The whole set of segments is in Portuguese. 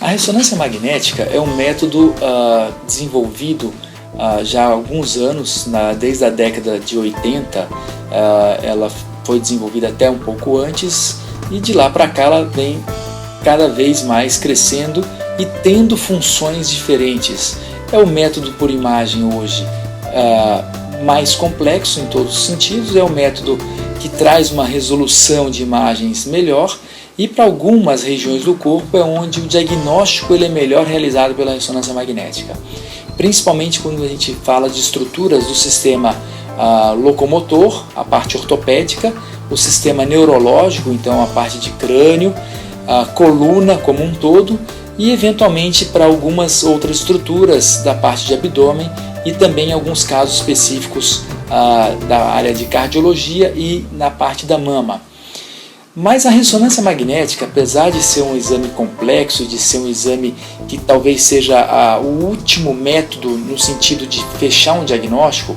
A ressonância magnética é um método desenvolvido já há alguns anos, desde a década de 80. Ela foi desenvolvida até um pouco antes, e de lá para cá ela vem cada vez mais crescendo e tendo funções diferentes. É o método por imagem hoje mais complexo em todos os sentidos, é o método que traz uma resolução de imagens melhor, e para algumas regiões do corpo é onde o diagnóstico ele é melhor realizado pela ressonância magnética, principalmente quando a gente fala de estruturas do sistema locomotor, a parte ortopédica, o sistema neurológico, então a parte de crânio, a coluna como um todo, e eventualmente para algumas outras estruturas da parte de abdômen, e também em alguns casos específicos da área de cardiologia e na parte da mama. Mas a ressonância magnética, apesar de ser um exame complexo, de ser um exame que talvez seja o último método no sentido de fechar um diagnóstico,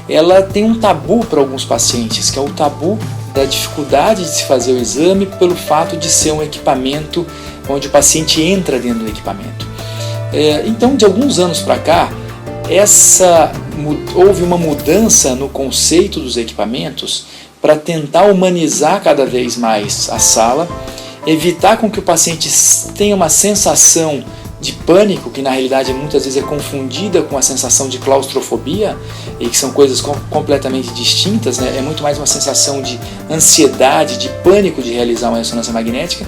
ela tem um tabu para alguns pacientes, que é o tabu da dificuldade de se fazer o exame pelo fato de ser um equipamento onde o paciente entra dentro do equipamento. Então, de alguns anos para cá, houve uma mudança no conceito dos equipamentos para tentar humanizar cada vez mais a sala, evitar com que o paciente tenha uma sensação de pânico, que na realidade muitas vezes é confundida com a sensação de claustrofobia, e que são coisas completamente distintas, né? É muito mais uma sensação de ansiedade, de pânico de realizar uma ressonância magnética.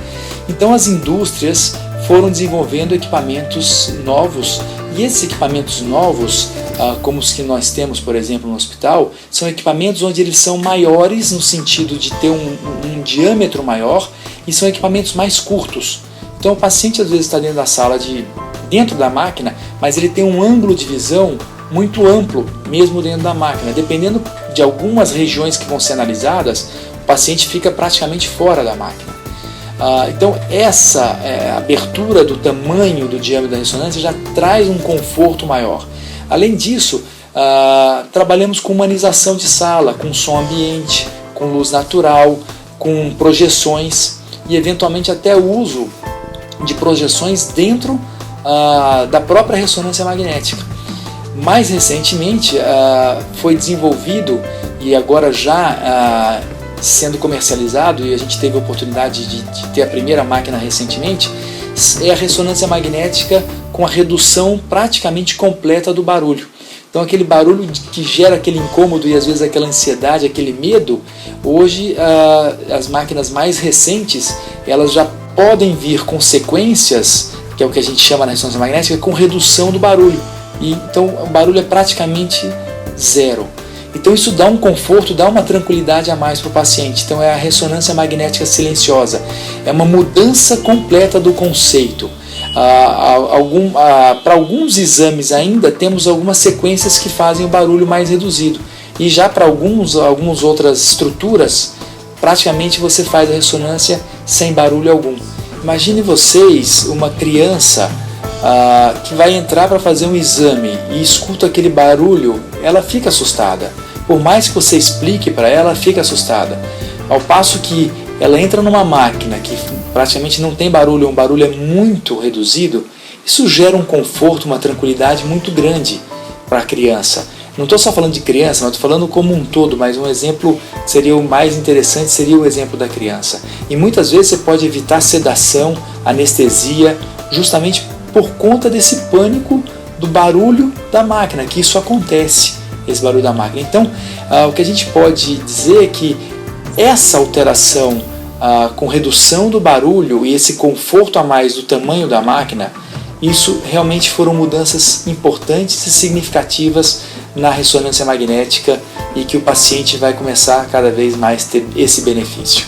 Então as indústrias foram desenvolvendo equipamentos novos, e esses equipamentos novos, como os que nós temos, por exemplo, no hospital, são equipamentos onde eles são maiores no sentido de ter um diâmetro maior, e são equipamentos mais curtos. Então o paciente às vezes está dentro da sala, dentro da máquina, mas ele tem um ângulo de visão muito amplo, mesmo dentro da máquina. Dependendo de algumas regiões que vão ser analisadas, o paciente fica praticamente fora da máquina. Então essa abertura do tamanho do diâmetro da ressonância já traz um conforto maior. Além disso, trabalhamos com humanização de sala, com som ambiente, com luz natural, com projeções e eventualmente até o uso de projeções dentro da própria ressonância magnética. Mais recentemente foi desenvolvido, e agora já sendo comercializado, e a gente teve a oportunidade de ter a primeira máquina recentemente, é a ressonância magnética com a redução praticamente completa do barulho. Então aquele barulho que gera aquele incômodo e às vezes aquela ansiedade, aquele medo, hoje as máquinas mais recentes, elas já podem vir com sequências, que é o que a gente chama na ressonância magnética, com redução do barulho. Então o barulho é praticamente zero. Então isso dá um conforto, dá uma tranquilidade a mais para o paciente. Então é a ressonância magnética silenciosa. É uma mudança completa do conceito. Para alguns exames ainda temos algumas sequências que fazem o barulho mais reduzido. E já para algumas outras estruturas, praticamente você faz a ressonância sem barulho algum. Imagine vocês uma criança que vai entrar para fazer um exame e escuta aquele barulho, ela fica assustada. Por mais que você explique para ela, fica assustada. Ao passo que ela entra numa máquina que praticamente não tem barulho, um barulho é muito reduzido, isso gera um conforto, uma tranquilidade muito grande para a criança. Não estou só falando de criança, mas estou falando como um todo, mas um exemplo que seria o mais interessante seria o exemplo da criança. E muitas vezes você pode evitar sedação, anestesia, justamente por conta desse pânico do barulho da máquina, que isso acontece, esse barulho da máquina. Então, o que a gente pode dizer é que essa alteração com redução do barulho e esse conforto a mais do tamanho da máquina, isso realmente foram mudanças importantes e significativas na ressonância magnética, e que o paciente vai começar cada vez mais a ter esse benefício.